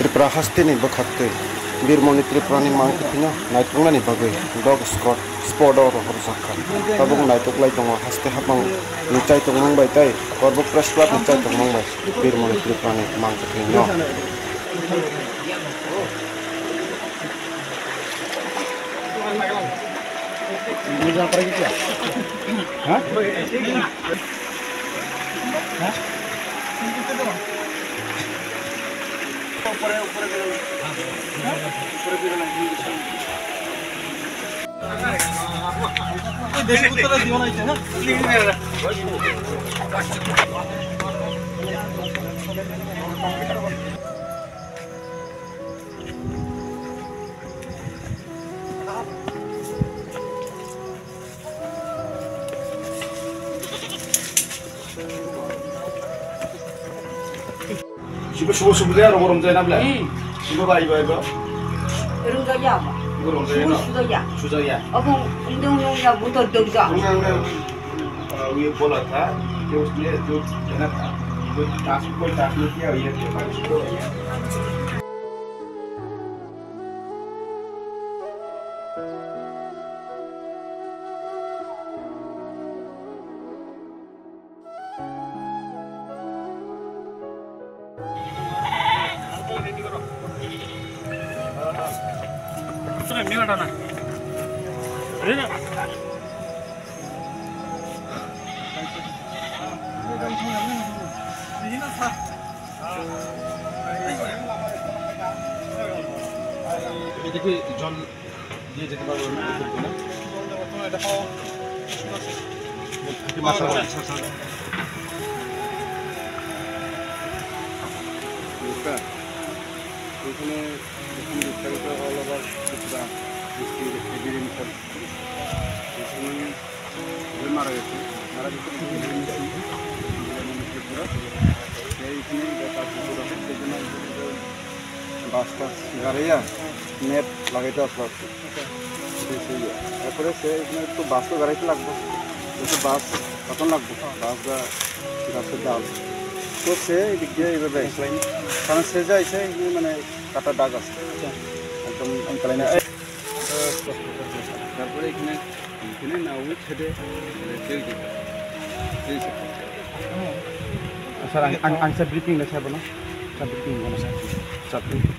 Tripura hastini bakhatte birmoni Tripurani mangkithina naitunglani bagai dog squad sport or horsakha tabung naituk lai tongo haste hapang nichai tongmang bai tai korbo press club nichai tongmang bai birmoni Tripurani mangkithina Bisa pergi ya? Hah? Hah? Subuh-subuh dia orang Jawa nak subuh bayi bayi apa? Orang Jawa apa? Orang Jawa. Sudah ya. Apa undang-undang yang butuh dosa? Undang-undang, ये बोला था कि उसने जो जना था जो task को टास्क किया ये Jadi John dia jadi baru itu kan? Ada kau di masa lalu. Bukan. Ini kita all over kita diri misal. Ini benar itu. Mara itu diri misal. Jadi ini data sudah sejenak basta garaya net लगाते हैं slot से ऐसे से इसमें तो बास तो गाड़ी लगभग जैसे बास खत्म लगभग बास का रास्ते डाल तो से दिखे इधर बैठलाइन कारण से जाए से ये मैंने काटा दाग आते एकदम अंकलने तारपरे इखने नाउई छेदे तेल अच्छा आंसर ब्रीथिंग ना साबना ब्रीथिंग ना साबना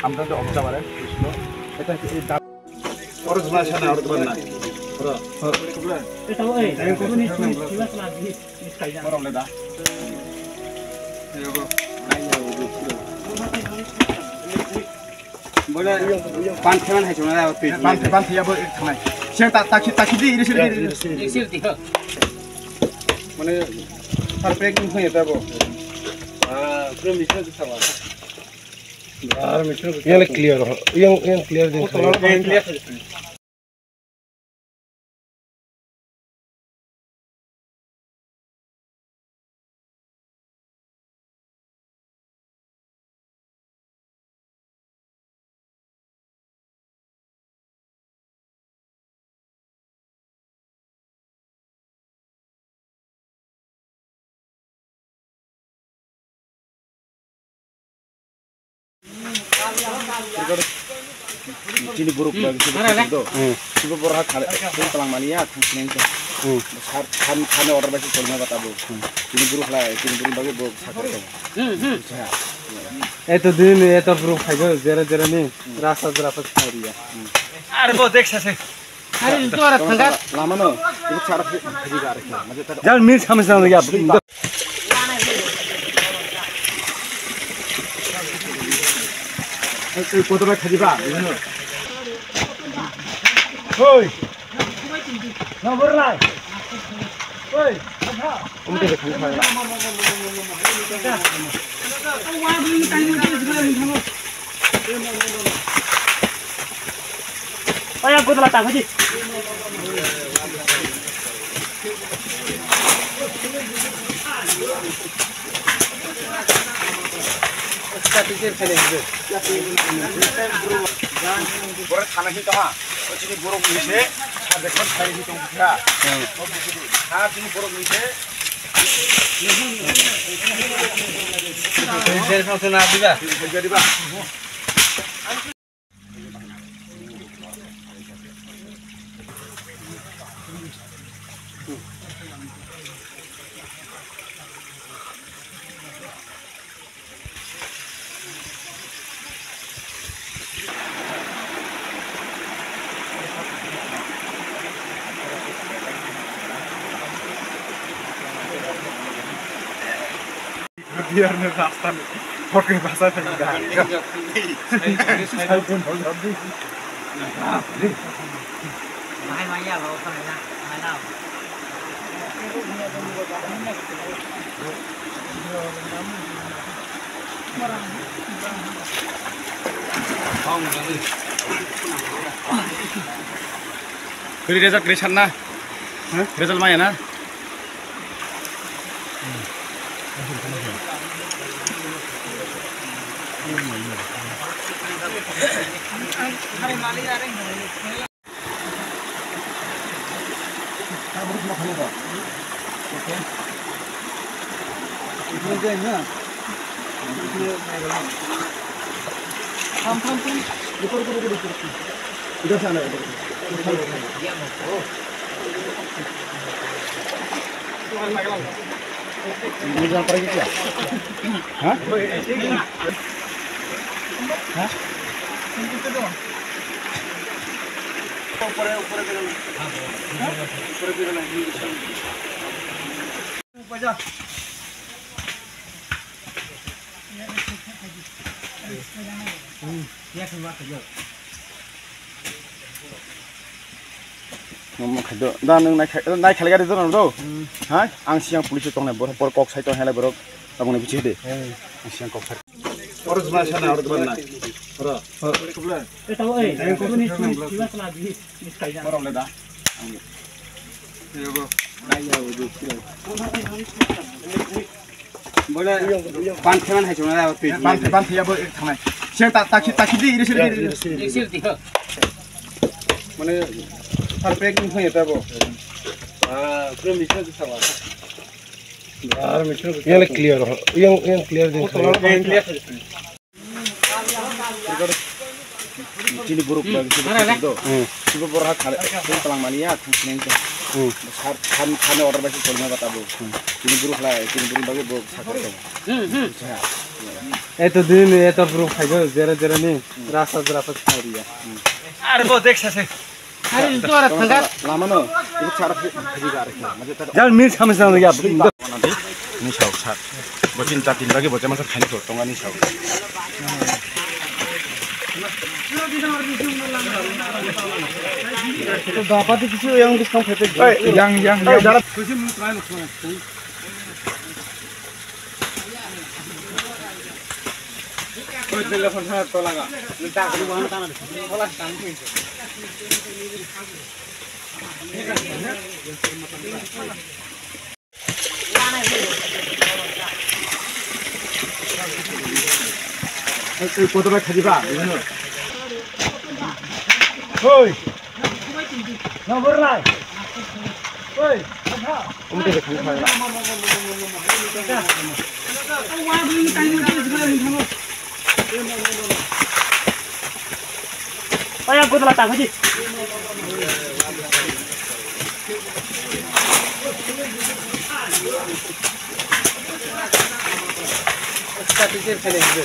আমরা তো অবজার্ভারে বুঝলো এটা কি দাগ और जुना छना और बनना এটা ওই কোন নিশ্চয় লাগি নিশ্চয় জানা করলে দা এগো বলে পান খেমান হাইছো না পান খেয়াবো খানাই সে তাকি দি ইরিসিল দি মানে পারফেক্ট হয়ে যাবো পুরো মিশ্রণ দিছাবা यार मिशन ये क्लियर हो ये क्लियर दिन clear Cini buruk lagi itu. Coba borah kali, ini pelang mania, khususnya itu. Kan order basi kolnya kata bu. Cini buruk lah, cini buruk bagi buruk sakit itu. Itu dini, itu buruk saja, jera nih, rasa berapa sekali ya. Ada bu dek sase. Hari itu orang tengah. Lama no, itu cara kerja gariknya. Jangan miss kami sama ya. এই কতটা খাজিবা বুঝছো ওই নম্বর নাই ওই উমতে দেখি খাই আয়া কতলা টাকাজি Kita pilih saja. Borot खाना ही कहाँ? और चीनी बोरो नीचे, सारे खत खाई ही तुम क्या? हाँ चीनी बोरो नीचे. Ini saya langsung nabi bah. Jadi bah. Bihar में रास्ता में पकड़े भाषा था Mai mai ya lo kan na. Mai na. Jadi result Krishan na, result mana na? Hari mali a reng. इधर से आना है मुझे पर क्या हाँ हाँ ऊपर ऊपर ऊपर जा खाद्य दा नों नाय खालाय गारि दं दो हा आं सिगां पुलिस दं नाय बर कक साइड दं हेलाय बर ताबने बिछि दे आं सिगां कक साइड और जुमा साना और दबन ना र Eta oi, ko ni siwa sala di miskai ja. और ले दा एगो नाय आउ दे बोले पान खेमान है जोना पान थियाबो एक थानाय से ताखि दि इरे Exil ti ho. माने परफेक्ट नहीं है तब पूरा मिश्रण जैसा बात यार मिश्रण ये क्लियर हो ये क्लियर दे चीनी बुरुक लगे तो सुबह बोरा खाले तलांग मानिया थांसनें के खाने ऑर्डर बाकी करना बताबो चीनी बुरुक बाकी बो साकर ए तो दिन ए तो बुरुक खाइदो जरा जरा नि रास्ता खाइ रिया अरे वो देख से. अरे तो अरे थंगा. लामा न ये सारा खजी जा रहा है मुझे जान मिस समस्या न या नि साउ सात बचिन जाति लगे बचे मास खाने को टंगा नि साउ तो दापा तो किसी yang डिस्काउंट फेटे yang जरा कुछ मुंह ट्राई लो कोई टेलीफोन था तो लगा निता को वहां ताना बोला टाइम पे এই কতটা খাজিবা ओइ ना बोल रहा है ओइ अच्छा उमटे के खाना खाया Aya ko dala ta khaji. इसका टीचर खेलेंगे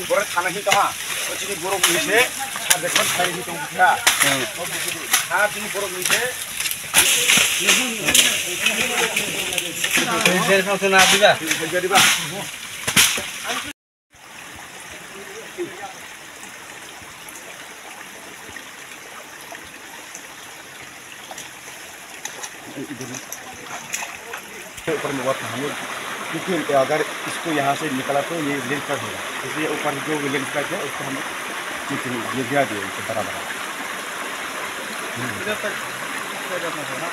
बोरा खाना ही कहा बचिनी बोरो मिसे सार देखन खाइ ही दं था हां बिनि बोरो मिसे टीचर खाओ ना दिबा गरिबा ऊपर में बहुत हम क्योंकि अगर इसको यहाँ से निकला तो ये लिंक कर होगा इसलिए ऊपर जो लिंक कर है उसको हम ये दिया दिया इसको बराबर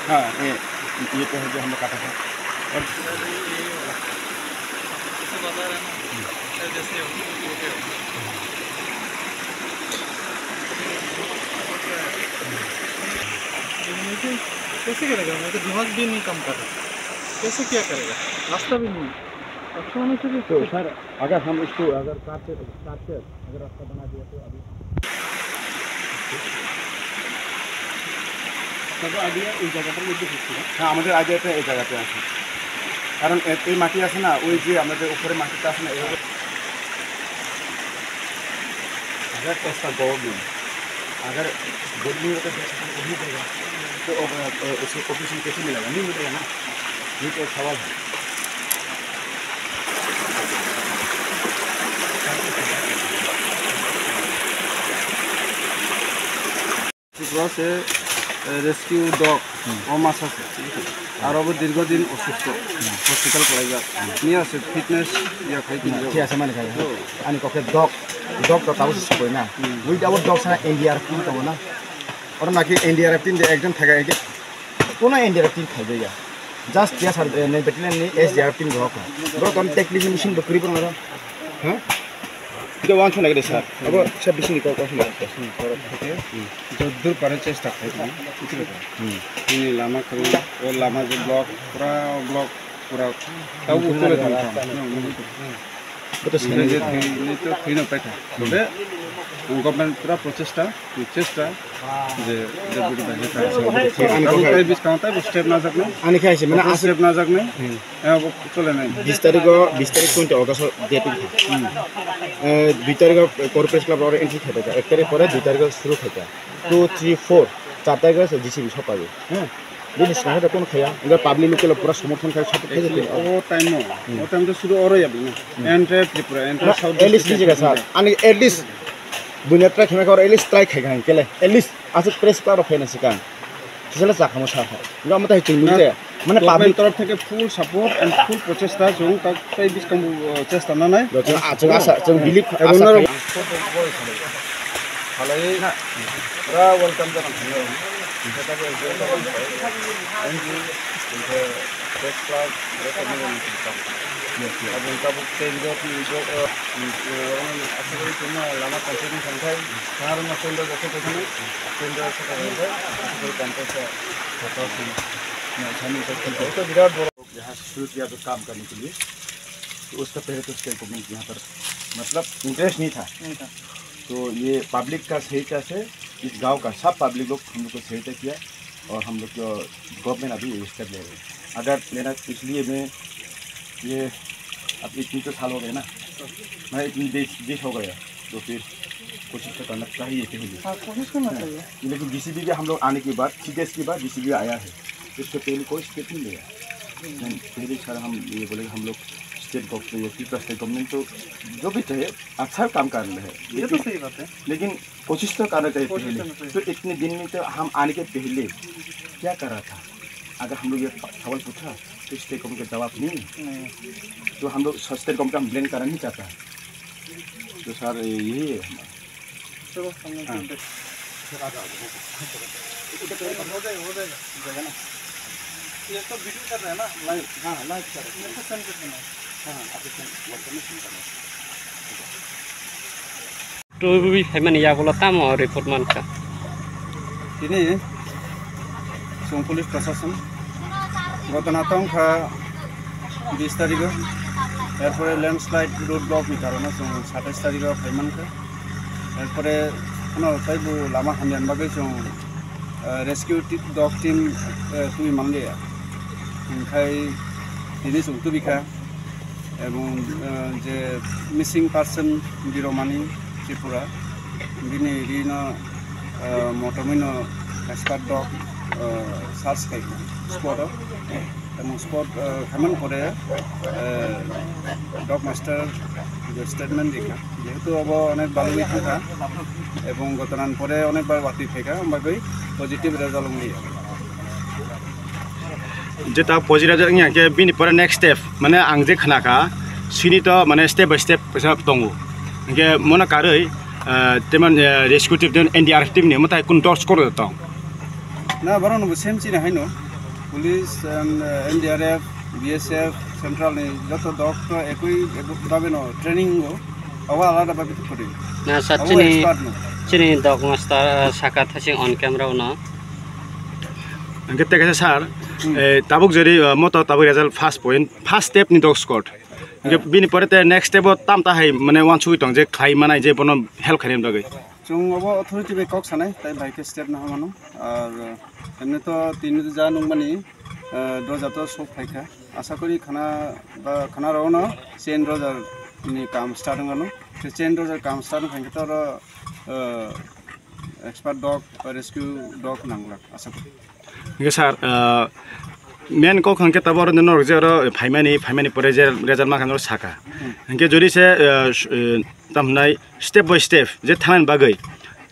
हाँ ये तो है जो हमने काटा था और कैसे करेगा मैं तो दिमाग भी नहीं काम कर रहा कैसे क्या करेगा रास्ता भी नहीं तो सर अगर हम इसको अगर काटते अगर रास्ता बना दिया तो अभी হ্যাঁ আমাদের আইডিয়াটা এই জায়গাতে আছে কারণ এই মাটি আছে না ওই যে আমাদের উপরে মাটিটা আছে না এইভাবে अगर ऐसा गवर्नमेंट अगर गवर्नमेंट का नहीं देगा तो उसको ऑपरेशन कैसे मिलेगा नहीं मिलेगा ना ये तो सवाल है त्रिपुरा से रेस्क्यू डग मास আছে আর অব দীর্ঘদিন অসুস্থ হসপিটাল পড়াইবা নিয়ে আছে ফিটনেস ইয়া খাই ঠিক আছে মানে খাই আমি ককে ডগ তো তাও সবই না উইদাউট ডগ ছাড়া এনডিআরএফ টিম তো না আর নাকি এনডিআরএফ টিম একজন থাকে এই কোন এনডিআরএফ টিম খাইবে ইয়া জাস্ট ইয়া স্যার নে বেটালিয়ন নি এসডিআরএফ টিম রক ব্রো কোন টেকনিক্যাল মেশিন বকরি পড়া হ্যাঁ এটা ওয়ান ছ লাগে স্যার अब 26 নিকো কথা লাগে যদ্দূর পারে চেষ্টা করব ini lama kali lama जो ब्लॉक पूरा tahu betul itu betul sekali itu kena peta tapi government पूरा प्रचेष्टा जे बड़ी बजे का है बीस काउंटर स्टेप ना सकने आने के ऐसे मैंने स्टेप ना सकने अब चले नहीं 20 तारीख को अगस्त डेट 2 तारीख कॉर्पोरेट क्लब और एंट्री खेलेगा 1 तारीख पर 2 तारीख शुरू खेलेगा 2 3 4 4 तारीख से जीसीबी सब आगे हैं ये डिस्काउंट तो कौन खाया अगर पब्लिक लोग के पूरा समर्थन कर सब खेल देते वो टाइम तो शुरू और या भी entry Tripura entry south at least लीजिएगा सर आने एटलीस्ट दुनिया ट्रैक में और एटलीस्ट ट्राई खाएगा केले एटलीस्ट आज प्रेस क्लब ऑफ फाइनेंस का चले जाका मसा है गम त चुनले माने पब्लिक तरफ থেকে ফুল সাপোর্ট এন্ড ফুল প্রচেষ্টা जों তাই বিশ কম চেষ্টা না নাই जों आशा जों बिलीव आशा ভালোই না পুরা ওয়েলকাম জানাই এটা তো thank you press club recommend अब उनका बुक जो आसाम में लामा कंसल्टिंग संस्था शहर में केंद्र जैसे केंद्र तो विराट यहाँ शुरू किया तो काम करने के लिए तो उसका पहले तो स्टेट गवर्नमेंट यहाँ पर मतलब इंटरेस्ट नहीं था तो ये पब्लिक का सहायता से इस गांव का सब पब्लिक लोग हम लोग को सहायता किया और हम लोग गवर्नमेंट अभी स्टेप ले रहे हैं अगर मेरा इसलिए मैं ये अब इतनी तो साल हो गए ना मैं इतनी देश हो गया तो फिर कोशिश तो करना चाहिए कोशिश करना चाहिए लेकिन जीसीबी के हम लोग आने के बाद सीडीएस के बाद जीसीबी आया है इससे पहले कोई स्टेप नहीं लिया पहले सर हम ये बोले हम लोग स्टेट गवर्नमेंट तो जो भी चाहे अच्छा काम कर रहे हैं ये तो सही बात है लेकिन कोशिश तो करना चाहिए पहले तो इतने दिन में तो हम आने के पहले क्या कर रहा था अगर हम लोग ये सवाल पूछा तो स्टेट गवर्नमेंट का जवाब नहीं तो हम लोग स्टेट गवर्नमेंट का हम ब्लेम करना नहीं चाहता तो सर यही है ये तो वीडियो कर रहे हैं ना लाइव हाँ लाइव कर रहे हैं सेंड कर देना हाँ आपको तो भी हेमन या बोला ताम और रिपोर्ट मान का ini Song Police Prosecution গতনাতং খা 20 তারিখ এরপরে ল্যান্ডস্লাইড রোড ব্লক নি কারণে 27 তারিখ ফাইমান খা এরপরে কোনো তাইবু লামা হামিয়ান বাগে जों रेस्क्यू डग टीम तुई मानले ओमफ्राय दिनै जों तुबिखा এবং যে মিসিং পারসন বিরমানি ত্রিপুরা বিনি রিনা মটমিন এক্সপার্ট ডগ সার্চ খাই স্পট এবং স্পট খামান পরে ডগ মাস্টার যে স্টেটমেন্ট দেখা যেহেতু अब অনেক ভালো হইতা এবং গতনান পরে অনেকবার বাতি ফেকা ওমবাগৈ পজিটিভ রেজাল্ট লিয়া जेटा पजिटिव रिजल्ट के बिनि पर नेक्स्ट स्टेप माने आं जे खनाका सिनि तो माने स्टेप बाय स्टेप पैसा दंगो के मना कारै तेमन रेस्क्यू टीम एनडीआरएफ टीम ने मताय कुन टॉर्च कर दता ना बरन सेम चिना हैनो police and NDRF BSF central ने जतो डॉक्टर एकई भाबे न ट्रेनिंग हो अवा आलादा भाबे करि ना सच्चिनी चिनी डग मास्टर साका थासि ऑन कैमरा न अंके तेका सर ताबुक जरी मतो ताबु result first point first step नि dog squad Hingke bini pore te next step tam ta hai mane wan chui tong je khai manai je bono help kharim bagai. Chung abo authority be kok sanai tai bhai ke step na hamano ar emne to tin ja nung mani doja to sok phaika asa kori khana rono chain roja ni kam start ngano se chain roja kam start phangke to expert dog rescue dog nangla asa kori. Hingke sir main kok hangke tabor no je ro phaimani pore je result ma khangro saka. Hingke jodi se tamnai step by step je thaman bagai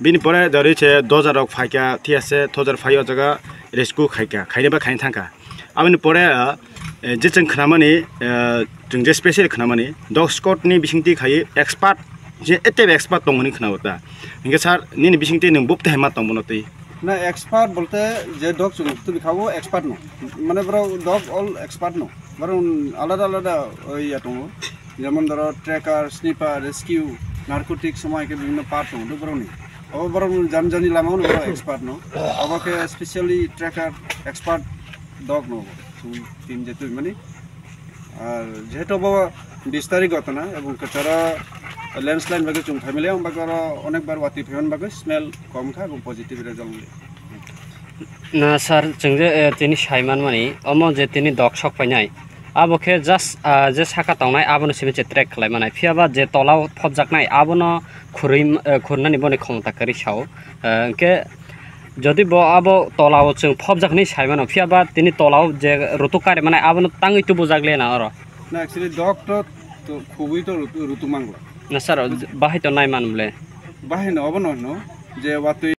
bini pore jodi se 2000 rok phaika thiase 2005 jaga rescue khaika khaine ba khain thangka abini pore je jeng khnamani jeng je special khnamani dog squad ni bisingti khai expert je ete expert tongni khnawta hingke sir ni bisingti nung bupte hema tongbono tei ना expert बोलते जे dog चुन तो दिखाओ expert नो माने ब्रो dog ऑल एक्सपार्ट नो बरो आलादा आलादा या दङ जेमन दरो ट्रेकार स्निपार रेस्किउ नारकोटिक समय के विभिन्न पार्ट दङ तो बरो नि अब बरो जानजानि लामाव नो एक्सपार्ट नो अब के स्पेशली ट्रेकार एक्सपार्ट डॉग नो तीन जेतु माने আর যেহেতু বাবা 20 তারিখ ঘটনা এবং কচরা ল্যান্ডস্লাইড বাগে চুং ফ্যামিলি আম বাগর অনেকবার ওয়াতি ফেন বাগে স্মেল কম খা এবং পজিটিভ রেজাল্ট না স্যার जों जे तिनी साइमान माने अमो जे तिनी डग सक फाइनाय आबोखे जस्ट जे साका तंनाय आबोनो सिमे ट्रेक खालाय माने फियाबा जे तलाव फबजाकनाय आबोनो खुरनानि बने खमता करि साव के যদি আবো তলাও जों फबजाकनि साइमान फियाबा तिनी तलाव जे रुतुकारे माने आबोनो तांगै तो बुजागले ना अर না एक्चुअली डग तो খুবই তো ঋতুমাংলা না স্যার বাহাই তো নাই মানবলে বাহে ন অবন ন যে ওয়াতি